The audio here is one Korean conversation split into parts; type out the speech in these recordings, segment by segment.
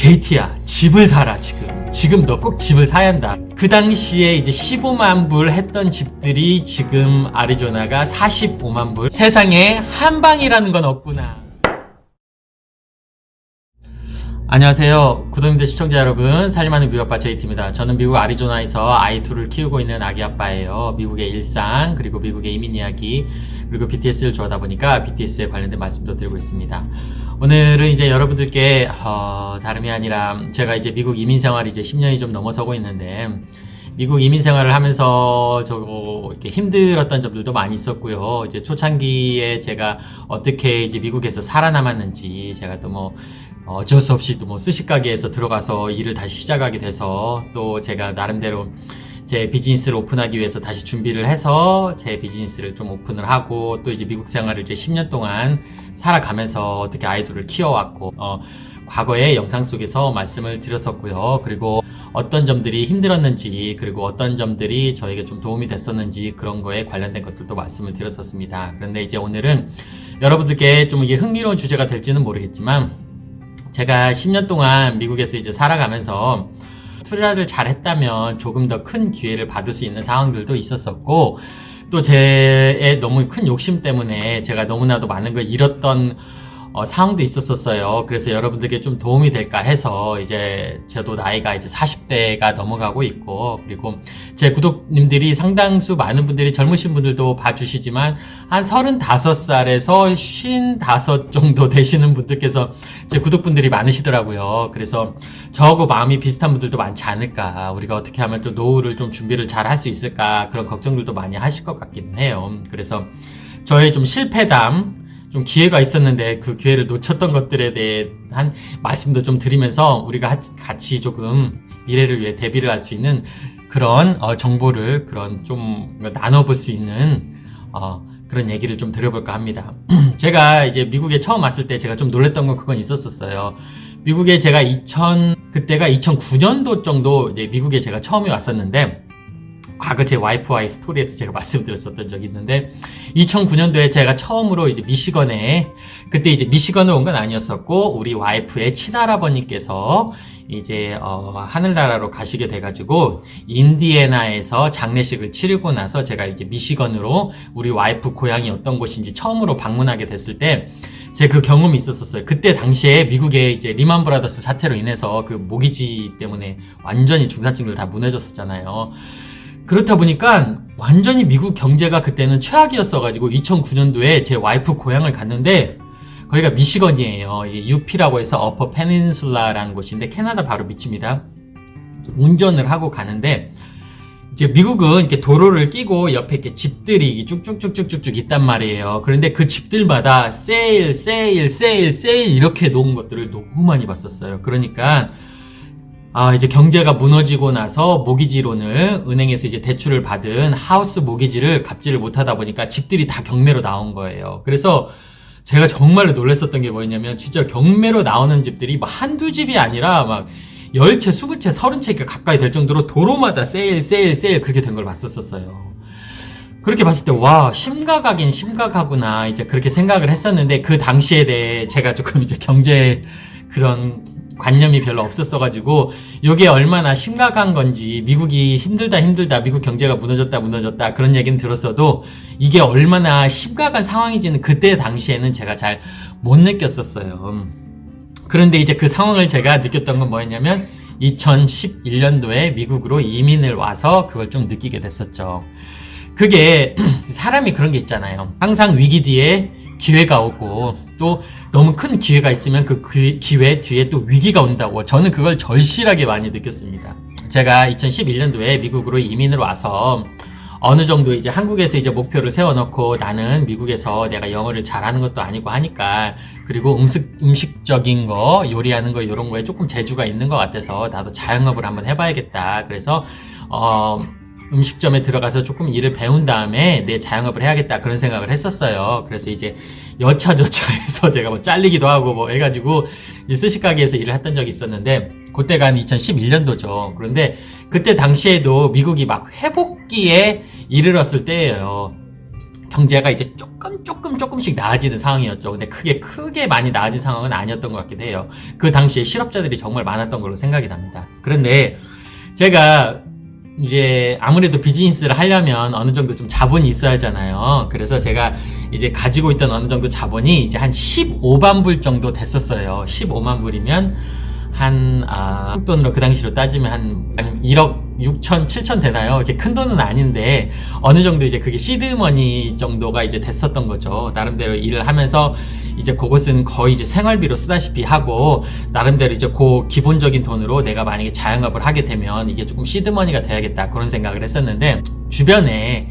JT야, 집을 사라, 지금 너 꼭 집을 사야 한다. 그 당시에 이제 15만 불 했던 집들이 지금 아리조나가 45만 불. 세상에 한 방이라는 건 없구나. 안녕하세요. 구독자님들 시청자 여러분, 살림하는 미국 아빠 JT입니다. 저는 미국 아리조나에서 아이 둘을 키우고 있는 아기 아빠예요. 미국의 일상, 그리고 미국의 이민 이야기, 그리고 BTS를 좋아하다 보니까 BTS에 관련된 말씀도 드리고 있습니다. 오늘은 이제 여러분들께 다름이 아니라 제가 이제 미국 이민 생활이 이제 10년이 좀 넘어서고 있는데, 미국 이민 생활을 하면서 이렇게 힘들었던 점들도 많이 있었고요. 이제 초창기에 제가 어떻게 이제 미국에서 살아남았는지, 제가 또 어쩔 수 없이 또 스시가게에서 들어가서 일을 다시 시작하게 돼서, 또 제가 나름대로 제 비즈니스를 오픈하기 위해서 다시 준비를 해서 제 비즈니스를 좀 오픈을 하고, 또 이제 미국 생활을 이제 10년 동안 살아가면서 어떻게 아이들을 키워왔고, 과거의 영상 속에서 말씀을 드렸었고요. 그리고 어떤 점들이 힘들었는지, 그리고 어떤 점들이 저에게 좀 도움이 됐었는지, 그런 거에 관련된 것들도 말씀을 드렸었습니다. 그런데 이제 오늘은 여러분들께 좀 이게 흥미로운 주제가 될지는 모르겠지만, 제가 10년 동안 미국에서 이제 살아가면서 투자를 잘 했다면 조금 더 큰 기회를 받을 수 있는 상황들도 있었었고, 또 제의 너무 큰 욕심 때문에 제가 너무나도 많은 걸 잃었던 상황도 있었었어요. 그래서 여러분들께 좀 도움이 될까 해서, 이제 저도 나이가 이제 40대가 넘어가고 있고, 그리고 제 구독님들이 상당수 많은 분들이 젊으신 분들도 봐주시지만 한 35살에서 55 정도 되시는 분들께서 제 구독분들이 많으시더라고요. 그래서 저하고 마음이 비슷한 분들도 많지 않을까, 우리가 어떻게 하면 또 노후를 좀 준비를 잘 할 수 있을까, 그런 걱정들도 많이 하실 것 같기는 해요. 그래서 저의 좀 실패담, 좀 기회가 있었는데 그 기회를 놓쳤던 것들에 대한 말씀도 좀 드리면서, 우리가 같이 조금 미래를 위해 대비를 할 수 있는 그런 정보를 좀 나눠볼 수 있는 그런 얘기를 좀 드려볼까 합니다. 제가 이제 미국에 처음 왔을 때 제가 좀 놀랬던 건 그건 있었었어요. 미국에 제가 그때가 2009년도 정도 이제 미국에 제가 처음에 왔었는데, 과거 제 와이프와의 스토리에서 제가 말씀드렸었던 적이 있는데, 2009년도에 제가 처음으로 이제 그때 이제 미시건을 온 건 아니었었고, 우리 와이프의 친할아버님께서 이제 하늘나라로 가시게 돼가지고 인디애나에서 장례식을 치르고 나서 제가 이제 미시건으로 우리 와이프 고향이 어떤 곳인지 처음으로 방문하게 됐을 때 제 그 경험이 있었어요. 그때 당시에 미국의 이제 리만 브라더스 사태로 인해서 그 모기지 때문에 완전히 중산층들 다 무너졌었잖아요. 그렇다 보니까 완전히 미국 경제가 그때는 최악이었어가지고 2009년도에 제 와이프 고향을 갔는데, 거기가 미시건이에요. UP라고 해서 어퍼 페닌슐라라는 곳인데 캐나다 바로 밑입니다. 운전을 하고 가는데, 이제 미국은 이렇게 도로를 끼고 옆에 이렇게 집들이 쭉쭉쭉쭉쭉 있단 말이에요. 그런데 그 집들마다 세일 이렇게 놓은 것들을 너무 많이 봤었어요. 그러니까 이제 경제가 무너지고 나서 모기지론을, 은행에서 이제 대출을 받은 하우스 모기지를 갚지를 못하다 보니까 집들이 다 경매로 나온 거예요. 그래서 제가 정말로 놀랐었던 게 뭐였냐면, 진짜 경매로 나오는 집들이 한두 집이 아니라 막 10채, 20채, 30채가 가까이 될 정도로 도로마다 세일 그렇게 된 걸 봤었어요. 그렇게 봤을 때, 와, 심각하긴 심각하구나, 이제 그렇게 생각을 했었는데, 그 당시에 대해 제가 조금 이제 경제 그런 관념이 별로 없었어가지고, 이게 얼마나 심각한 건지, 미국이 힘들다, 미국 경제가 무너졌다, 그런 얘기는 들었어도, 이게 얼마나 심각한 상황인지는 그때 당시에는 제가 잘 못 느꼈었어요. 그런데 이제 그 상황을 제가 느꼈던 건 뭐였냐면, 2011년도에 미국으로 이민을 와서 그걸 좀 느끼게 됐었죠. 그게, 사람이 그런 게 있잖아요. 항상 위기 뒤에 기회가 오고, 또 너무 큰 기회가 있으면 그 기회 뒤에 또 위기가 온다고, 저는 그걸 절실하게 많이 느꼈습니다. 제가 2011년도에 미국으로 이민을 와서 어느 정도 이제 한국에서 이제 목표를 세워놓고, 나는 미국에서 내가 영어를 잘하는 것도 아니고 하니까, 그리고 음식적인 거, 요리하는 거, 이런 거에 조금 재주가 있는 것 같아서 나도 자영업을 한번 해봐야겠다. 그래서 음식점에 들어가서 조금 일을 배운 다음에 내 자영업을 해야겠다, 그런 생각을 했었어요. 그래서 이제 여차저차해서 제가 잘리기도 하고 해가지고 이제 스시가게에서 일을 했던 적이 있었는데, 그때가 한 2011년도죠. 그런데 그때 당시에도 미국이 막 회복기에 이르렀을 때예요. 경제가 이제 조금씩 나아지는 상황이었죠. 근데 크게 많이 나아진 상황은 아니었던 것 같기도 해요. 그 당시에 실업자들이 정말 많았던 걸로 생각이 납니다. 그런데 제가 이제 아무래도 비즈니스를 하려면 어느 정도 좀 자본이 있어야 하잖아요. 그래서 제가 이제 가지고 있던 어느 정도 자본이 이제 한 15만 불 정도 됐었어요. 15만 불이면 한국 돈으로 그 당시로 따지면 한 1억 6천, 7천 되나요? 이렇게 큰 돈은 아닌데 어느 정도 이제 그게 시드머니 정도가 이제 됐었던 거죠. 나름대로 일을 하면서 이제 그것은 거의 이제 생활비로 쓰다시피 하고 나름대로 이제 그 기본적인 돈으로 내가 만약에 자영업을 하게 되면 이게 조금 시드머니가 돼야겠다 그런 생각을 했었는데 주변에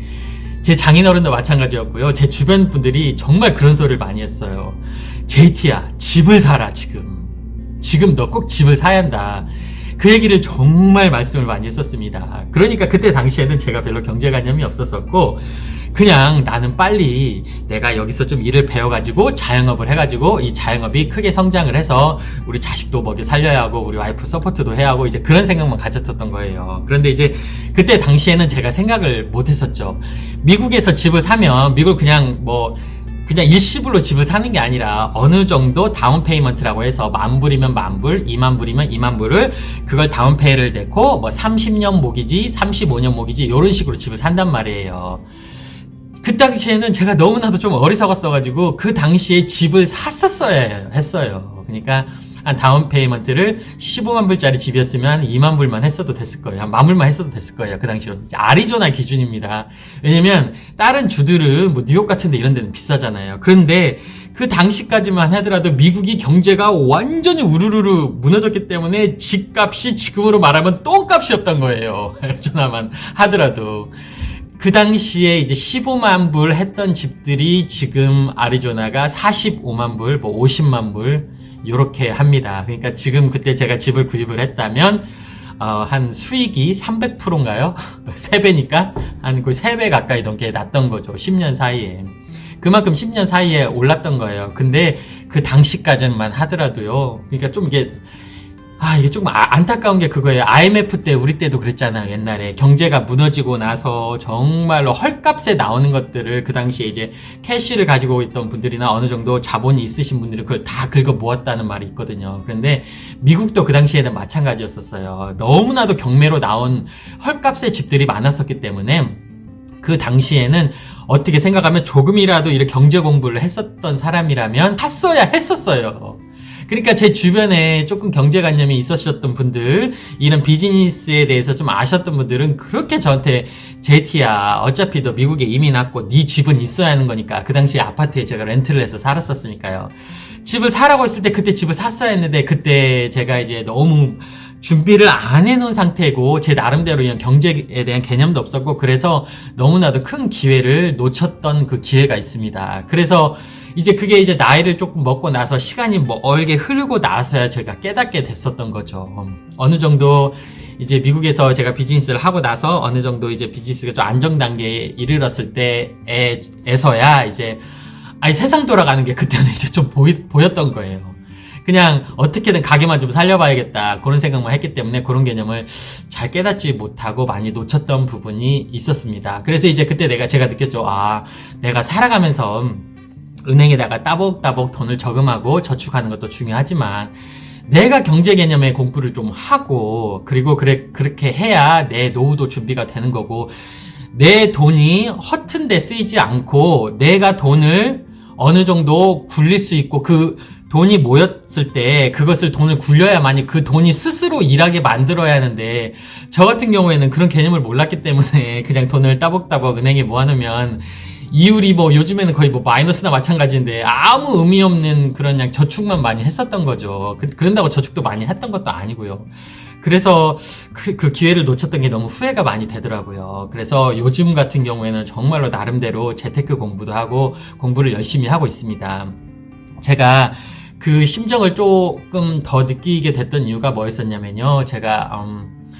제 장인어른도 마찬가지였고요. 제 주변 분들이 정말 그런 소리를 많이 했어요. JT야, 집을 사라 지금 너 꼭 집을 사야 한다. 그 얘기를 정말 말씀을 많이 했었습니다. 그러니까 그때 당시에는 제가 별로 경제관념이 없었었고 그냥 나는 빨리 내가 여기서 좀 일을 배워가지고 자영업을 해가지고 이 자영업이 크게 성장을 해서 우리 자식도 먹여 살려야 하고 우리 와이프 서포트도 해야 하고 이제 그런 생각만 가졌었던 거예요. 그런데 이제 그때 당시에는 제가 생각을 못 했었죠. 미국에서 집을 사면 미국 그냥 일시불로 집을 사는 게 아니라 어느 정도 다운 페이먼트라고 해서 10,000불이면 10,000불, 20,000불이면 20,000불을 그걸 다운페이를 내고 30년 모기지, 35년 모기지 이런 식으로 집을 산단 말이에요. 그 당시에는 제가 너무나도 좀 어리석었어가지고 그 당시에 집을 샀었어야 했어요. 그러니까 한 다운 페이먼트를 15만 불짜리 집이었으면 한 2만 불만 했어도 됐을 거예요. 한 10,000불만 했어도 됐을 거예요. 그 당시로. 아리조나 기준입니다. 왜냐면 다른 주들은 뉴욕 같은 데 이런 데는 비싸잖아요. 그런데 그 당시까지만 하더라도 미국이 경제가 완전히 우르르르 무너졌기 때문에 집값이 지금으로 말하면 똥값이었던 거예요. 아리조나만 하더라도. 그 당시에 이제 15만 불 했던 집들이 지금 아리조나가 45만 불, 50만 불 요렇게 합니다. 그러니까 지금 그때 제가 집을 구입을 했다면 한 수익이 300%인가요? 3배니까 한 거의 3배 가까이 넘게 났던 거죠. 10년 사이에. 그만큼 10년 사이에 올랐던 거예요. 근데 그 당시까지만 하더라도요. 그러니까 좀 이게 조금 안타까운 게 그거예요. IMF 때 우리 때도 그랬잖아요. 옛날에 경제가 무너지고 나서 정말로 헐값에 나오는 것들을 그 당시에 이제 캐시를 가지고 있던 분들이나 어느 정도 자본이 있으신 분들이 그걸 다 긁어 모았다는 말이 있거든요. 그런데 미국도 그 당시에는 마찬가지였었어요. 너무나도 경매로 나온 헐값의 집들이 많았었기 때문에 그 당시에는 어떻게 생각하면 조금이라도 이렇게 경제 공부를 했었던 사람이라면 샀어야 했었어요. 그러니까 제 주변에 조금 경제관념이 있으셨던 분들, 이런 비즈니스에 대해서 좀 아셨던 분들은 그렇게 저한테 JT야, 어차피 너 미국에 이민 왔고 네 집은 있어야 하는 거니까. 그 당시에 아파트에 제가 렌트를 해서 살았었으니까요. 집을 사라고 했을 때 그때 집을 샀어야 했는데 그때 제가 이제 너무 준비를 안 해놓은 상태고 제 나름대로 이런 경제에 대한 개념도 없었고 그래서 너무나도 큰 기회를 놓쳤던 그 기회가 있습니다. 그래서 이제 그게 이제 나이를 조금 먹고 나서 시간이 멀게 흐르고 나서야 제가 깨닫게 됐었던 거죠. 어느 정도 이제 미국에서 제가 비즈니스를 하고 나서 어느 정도 이제 비즈니스가 좀 안정 단계에 이르렀을 때에서야 이제 세상 돌아가는 게 그때는 이제 좀 보였던 거예요. 그냥 어떻게든 가게만 좀 살려봐야겠다 그런 생각만 했기 때문에 그런 개념을 잘 깨닫지 못하고 많이 놓쳤던 부분이 있었습니다. 그래서 이제 그때 제가 느꼈죠. 내가 살아가면서 은행에다가 따복따복 돈을 저금하고 저축하는 것도 중요하지만 내가 경제 개념의 공부를 좀 하고 그리고 그렇게 해야 내 노후도 준비가 되는 거고 내 돈이 허튼 데 쓰이지 않고 내가 돈을 어느 정도 굴릴 수 있고 그 돈이 모였을 때 그것을 돈을 굴려야만이 그 돈이 스스로 일하게 만들어야 하는데 저 같은 경우에는 그런 개념을 몰랐기 때문에 그냥 돈을 따복따복 은행에 모아놓으면 이율이 요즘에는 거의 마이너스나 마찬가지인데 아무 의미 없는 그런 저축만 많이 했었던 거죠. 그런다고 저축도 많이 했던 것도 아니고요. 그래서 그 기회를 놓쳤던 게 너무 후회가 많이 되더라고요. 그래서 요즘 같은 경우에는 정말로 나름대로 재테크 공부도 하고 공부를 열심히 하고 있습니다. 제가 그 심정을 조금 더 느끼게 됐던 이유가 뭐였었냐면요. 제가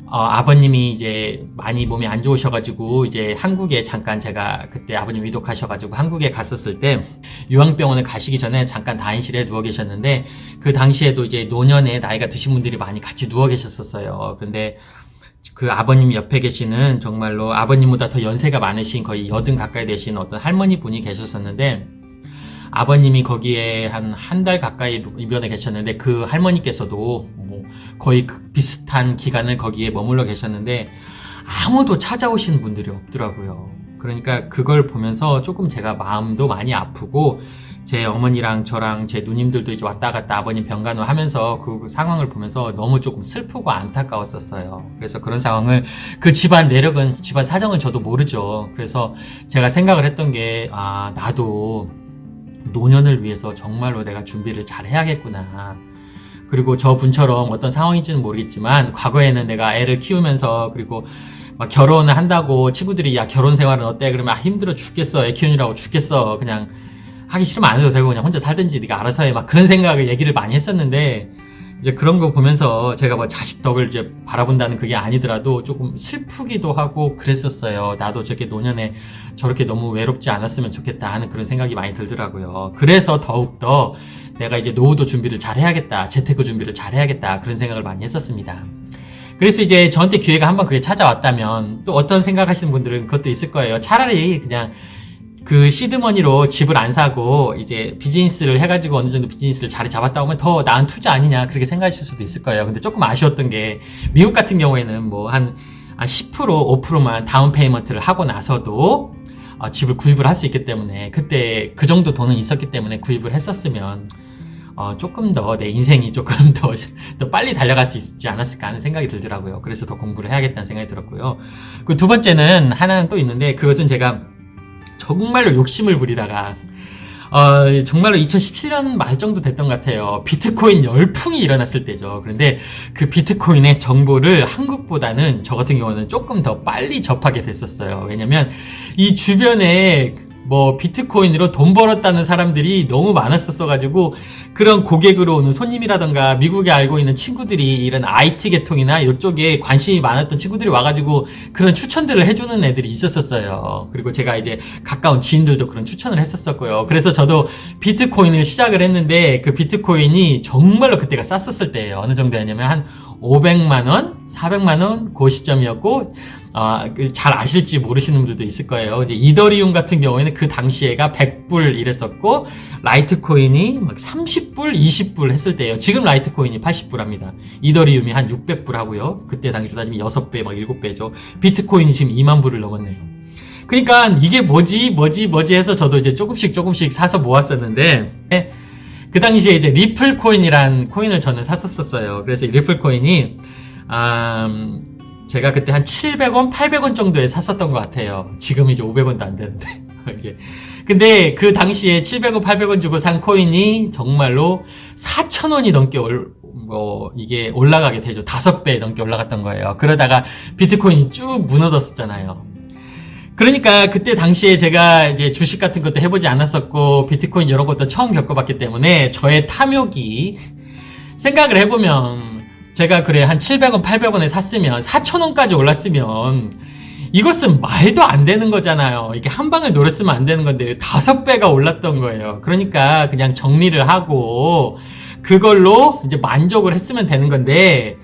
아버님이 이제 많이 몸이 안 좋으셔가지고 이제 한국에 잠깐 제가 그때 아버님 위독하셔가지고 한국에 갔었을 때 요양병원을 가시기 전에 잠깐 다인실에 누워 계셨는데 그 당시에도 이제 노년에 나이가 드신 분들이 많이 같이 누워 계셨었어요. 근데 그 아버님 옆에 계시는 정말로 아버님보다 더 연세가 많으신 거의 80 가까이 되신 어떤 할머니 분이 계셨었는데, 아버님이 거기에 한 달 가까이 입원해 계셨는데, 그 할머니께서도 뭐 거의 비슷한 기간을 거기에 머물러 계셨는데, 아무도 찾아오시는 분들이 없더라고요. 그러니까 그걸 보면서 조금 제가 마음도 많이 아프고, 제 어머니랑 저랑 제 누님들도 이제 왔다 갔다 아버님 병간호 하면서 그 상황을 보면서 너무 조금 슬프고 안타까웠었어요. 그래서 그런 상황을, 그 집안 내력은, 집안 사정은 저도 모르죠. 그래서 제가 생각을 했던 게, 나도 노년을 위해서 정말로 내가 준비를 잘 해야겠구나. 그리고 저 분처럼 어떤 상황인지는 모르겠지만, 과거에는 내가 애를 키우면서, 그리고 막 결혼을 한다고 친구들이 야, 결혼 생활은 어때? 그러면 힘들어 죽겠어. 애 키우느라고 죽겠어. 그냥 하기 싫으면 안 해도 되고 그냥 혼자 살든지 네가 알아서 해. 막 그런 생각을 얘기를 많이 했었는데, 이제 그런 거 보면서 제가 뭐 자식 덕을 이제 바라본다는 그게 아니더라도 조금 슬프기도 하고 그랬었어요. 나도 저렇게 노년에 저렇게 너무 외롭지 않았으면 좋겠다 하는 그런 생각이 많이 들더라고요. 그래서 더욱더 내가 이제 노후도 준비를 잘 해야겠다, 재테크 준비를 잘 해야겠다, 그런 생각을 많이 했었습니다. 그래서 이제 저한테 기회가 한번 그게 찾아왔다면 또 어떤 생각하시는 분들은 그것도 있을 거예요. 차라리 그냥 그 시드머니로 집을 안 사고 이제 비즈니스를 해가지고 어느 정도 비즈니스를 자리 잡았다 오면 더 나은 투자 아니냐, 그렇게 생각하실 수도 있을 거예요. 근데 조금 아쉬웠던 게, 미국 같은 경우에는 뭐 한 10%, 5%만 다운 페이먼트를 하고 나서도 집을 구입을 할 수 있기 때문에, 그때 그 정도 돈은 있었기 때문에 구입을 했었으면 조금 더 내 인생이 조금 더 빨리 달려갈 수 있지 않았을까 하는 생각이 들더라고요. 그래서 더 공부를 해야겠다는 생각이 들었고요. 그 두 번째는 하나는 또 있는데, 그것은 제가 정말로 욕심을 부리다가 정말로 2017년 말 정도 됐던 것 같아요. 비트코인 열풍이 일어났을 때죠. 그런데 그 비트코인의 정보를 한국보다는 저 같은 경우는 조금 더 빨리 접하게 됐었어요. 왜냐면 이 주변에 뭐 비트코인으로 돈 벌었다는 사람들이 너무 많았었어가지고, 그런 고객으로 오는 손님이라던가 미국에 알고 있는 친구들이, 이런 IT 계통이나 이쪽에 관심이 많았던 친구들이 와가지고 그런 추천들을 해주는 애들이 있었었어요. 그리고 제가 이제 가까운 지인들도 그런 추천을 했었었고요. 그래서 저도 비트코인을 시작을 했는데, 그 비트코인이 정말로 그때가 쌌었을 때예요. 어느 정도였냐면 한 500만원, 400만원 그 시점이었고, 잘 아실지 모르시는 분들도 있을 거예요. 이제 이더리움 같은 경우에는 그 당시에가 100불 이랬었고, 라이트코인이 막 30불, 20불 했을 때예요. 지금 라이트코인이 80불 합니다. 이더리움이 한 600불 하고요. 그때 당시로 따지면 6배, 막 7배죠. 비트코인이 지금 2만 불을 넘었네요. 그러니까 이게 뭐지 해서 저도 이제 조금씩 사서 모았었는데, 그 당시에 이제 리플 코인이란 코인을 저는 샀었어요. 그래서 이 리플 코인이 제가 그때 한 700원, 800원 정도에 샀었던 것 같아요. 지금 이제 500원도 안 되는데. 근데 그 당시에 700원, 800원 주고 산 코인이 정말로 4,000원이 넘게 이게 올라가게 되죠. 5배 넘게 올라갔던 거예요. 그러다가 비트코인이 쭉 무너졌었잖아요. 그러니까 그때 당시에 제가 이제 주식 같은 것도 해보지 않았었고, 비트코인 이런 것도 처음 겪어봤기 때문에 저의 탐욕이, 생각을 해보면 제가 그래 한 700원, 800원에 샀으면 4,000원까지 올랐으면 이것은 말도 안 되는 거잖아요. 이게 한 방을 노렸으면 안 되는 건데 5배가 올랐던 거예요. 그러니까 그냥 정리를 하고 그걸로 이제 만족을 했으면 되는 건데,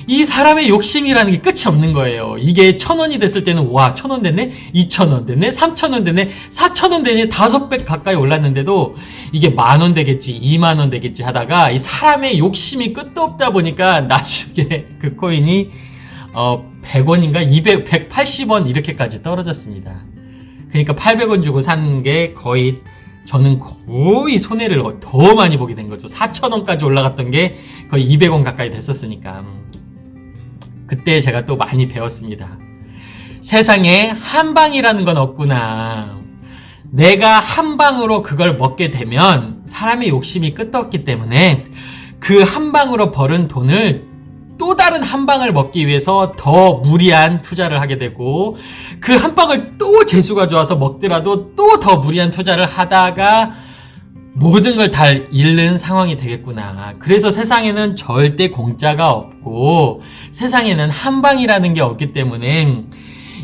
이 사람의 욕심이라는 게 끝이 없는 거예요. 이게 1,000원이 됐을 때는 와, 1,000원 됐네? 2,000원 됐네? 3,000원 됐네? 4,000원 됐네? 5배 가까이 올랐는데도 이게 10,000원 되겠지, 20,000원 되겠지 하다가 이 사람의 욕심이 끝도 없다 보니까 나중에 그 코인이 100원인가? 200, 180원 이렇게까지 떨어졌습니다. 그러니까 800원 주고 산 게 거의, 저는 거의 손해를 더 많이 보게 된 거죠. 4,000원까지 올라갔던 게 거의 200원 가까이 됐었으니까. 그때 제가 또 많이 배웠습니다. 세상에 한 방이라는 건 없구나. 내가 한 방으로 그걸 먹게 되면 사람의 욕심이 끝도 없기 때문에 그 한 방으로 벌은 돈을 또 다른 한 방을 먹기 위해서 더 무리한 투자를 하게 되고, 그 한 방을 또 재수가 좋아서 먹더라도 또 더 무리한 투자를 하다가 모든 걸 다 잃는 상황이 되겠구나. 그래서 세상에는 절대 공짜가 없고 세상에는 한 방이라는 게 없기 때문에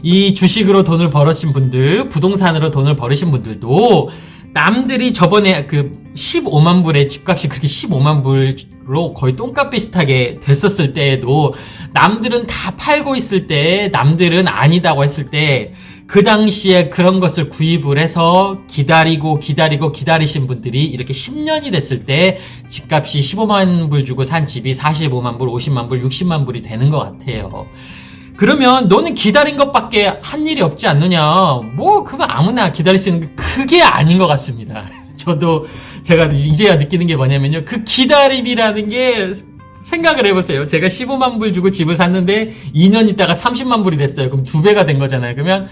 이 주식으로 돈을 벌으신 분들, 부동산으로 돈을 벌으신 분들도 남들이 저번에 그 15만 불에 집값이 그렇게 15만 불로 거의 똥값 비슷하게 됐었을 때에도 남들은 다 팔고 있을 때, 남들은 아니다고 했을 때, 그 당시에 그런 것을 구입을 해서 기다리신 분들이 이렇게 10년이 됐을 때 집값이 15만 불 주고 산 집이 45만 불, 50만 불, 60만 불이 되는 것 같아요. 그러면 너는 기다린 것밖에 한 일이 없지 않느냐. 뭐 그거 아무나 기다릴 수 있는 게 그게 아닌 것 같습니다. 저도 제가 이제야 느끼는 게 뭐냐면요. 그 기다림이라는 게 생각을 해보세요. 제가 15만 불 주고 집을 샀는데 2년 있다가 30만 불이 됐어요. 그럼 2배가 된 거잖아요. 그러면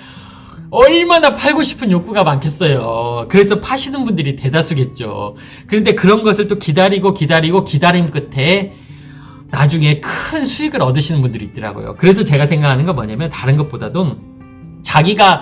얼마나 팔고 싶은 욕구가 많겠어요. 그래서 파시는 분들이 대다수겠죠. 그런데 그런 것을 또 기다림 끝에 나중에 큰 수익을 얻으시는 분들이 있더라고요. 그래서 제가 생각하는 건 뭐냐면 다른 것보다도 자기가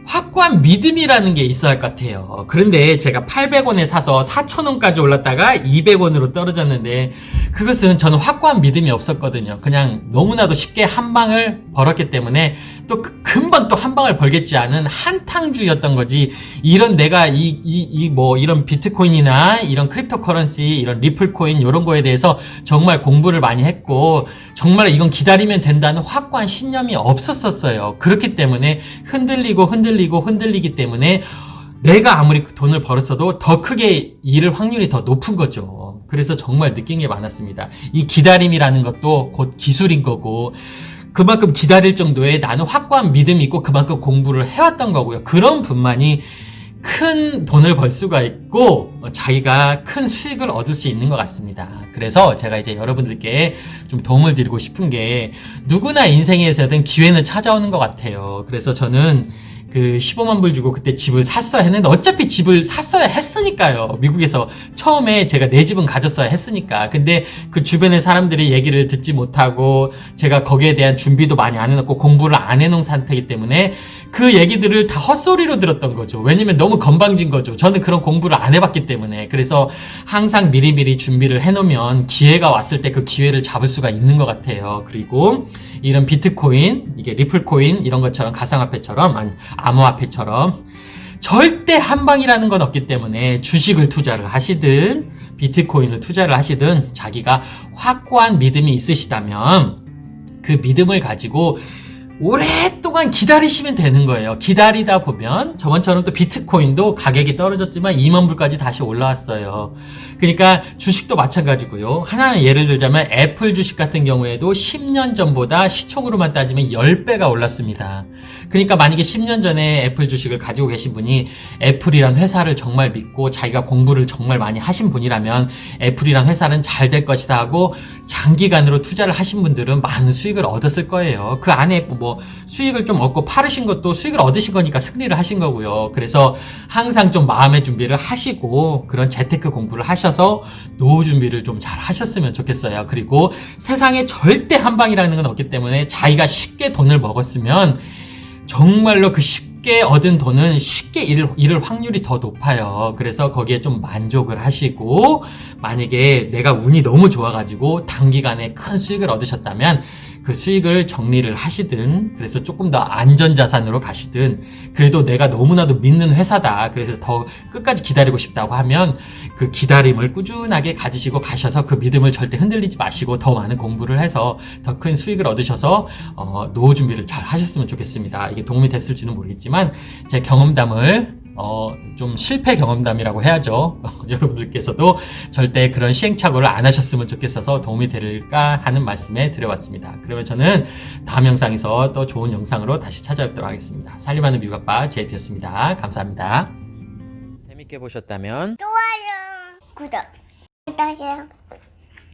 확고한 믿음이라는 게 있어야 할 것 같아요. 그런데 제가 800원에 사서 4,000원까지 올랐다가 200원으로 떨어졌는데 그것은 저는 확고한 믿음이 없었거든요. 그냥 너무나도 쉽게 한 방을 벌었기 때문에 또 금방 또 한 방을 벌겠지 않은 한탕주의였던 거지. 이런 내가 이런 비트코인이나 이런 크립토 커런시, 이런 리플 코인 이런 거에 대해서 정말 공부를 많이 했고 정말 이건 기다리면 된다는 확고한 신념이 없었었어요. 그렇기 때문에 흔들리기 때문에 내가 아무리 돈을 벌었어도 더 크게 잃을 확률이 더 높은 거죠. 그래서 정말 느낀 게 많았습니다. 이 기다림이라는 것도 곧 기술인 거고 그만큼 기다릴 정도의 나는 확고한 믿음이 있고 그만큼 공부를 해왔던 거고요. 그런 분만이 큰 돈을 벌 수가 있고 자기가 큰 수익을 얻을 수 있는 것 같습니다. 그래서 제가 이제 여러분들께 좀 도움을 드리고 싶은 게 누구나 인생에서든 기회는 찾아오는 것 같아요. 그래서 저는 그 15만 불 주고 그때 집을 샀어야 했는데 어차피 집을 샀어야 했으니까요. 미국에서 처음에 제가 내 집은 가졌어야 했으니까. 근데 그 주변의 사람들의 얘기를 듣지 못하고 제가 거기에 대한 준비도 많이 안 해놓고 공부를 안 해놓은 상태이기 때문에 그 얘기들을 다 헛소리로 들었던 거죠. 왜냐면 너무 건방진 거죠. 저는 그런 공부를 안 해봤기 때문에. 그래서 항상 미리미리 준비를 해놓으면 기회가 왔을 때 그 기회를 잡을 수가 있는 것 같아요. 그리고 이런 비트코인, 이게 리플코인 이런 것처럼 가상화폐처럼 아니 암호화폐처럼 절대 한방이라는 건 없기 때문에 주식을 투자를 하시든 비트코인을 투자를 하시든 자기가 확고한 믿음이 있으시다면 그 믿음을 가지고 오랫동안 기다리시면 되는 거예요. 기다리다 보면 저번처럼 또 비트코인도 가격이 떨어졌지만 2만 불까지 다시 올라왔어요. 그러니까 주식도 마찬가지고요. 하나 예를 들자면 애플 주식 같은 경우에도 10년 전보다 시총으로만 따지면 10배가 올랐습니다. 그러니까 만약에 10년 전에 애플 주식을 가지고 계신 분이 애플이란 회사를 정말 믿고 자기가 공부를 정말 많이 하신 분이라면 애플이란 회사는 잘 될 것이다 하고 장기간으로 투자를 하신 분들은 많은 수익을 얻었을 거예요. 그 안에 뭐 수익을 좀 얻고 팔으신 것도 수익을 얻으신 거니까 승리를 하신 거고요. 그래서 항상 좀 마음의 준비를 하시고 그런 재테크 공부를 하셔서 노후 준비를 좀 잘 하셨으면 좋겠어요. 그리고 세상에 절대 한방이라는 건 없기 때문에 자기가 쉽게 돈을 먹었으면 정말로 그 쉽게 얻은 돈은 쉽게 잃을 확률이 더 높아요. 그래서 거기에 좀 만족을 하시고 만약에 내가 운이 너무 좋아가지고 단기간에 큰 수익을 얻으셨다면 그 수익을 정리를 하시든 그래서 조금 더 안전자산으로 가시든 그래도 내가 너무나도 믿는 회사다 그래서 더 끝까지 기다리고 싶다고 하면 그 기다림을 꾸준하게 가지시고 가셔서 그 믿음을 절대 흔들리지 마시고 더 많은 공부를 해서 더 큰 수익을 얻으셔서 노후 준비를 잘 하셨으면 좋겠습니다. 이게 도움이 됐을지는 모르겠지만 제 경험담을 좀 실패 경험담이라고 해야죠. 여러분들께서도 절대 그런 시행착오를 안 하셨으면 좋겠어서 도움이 될까 하는 말씀에 드려봤습니다. 그러면 저는 다음 영상에서 또 좋은 영상으로 다시 찾아뵙도록 하겠습니다. 살림하는 미국 아빠 JT였습니다. 감사합니다. 재밌게 보셨다면 좋아요, 구독 부탁해요.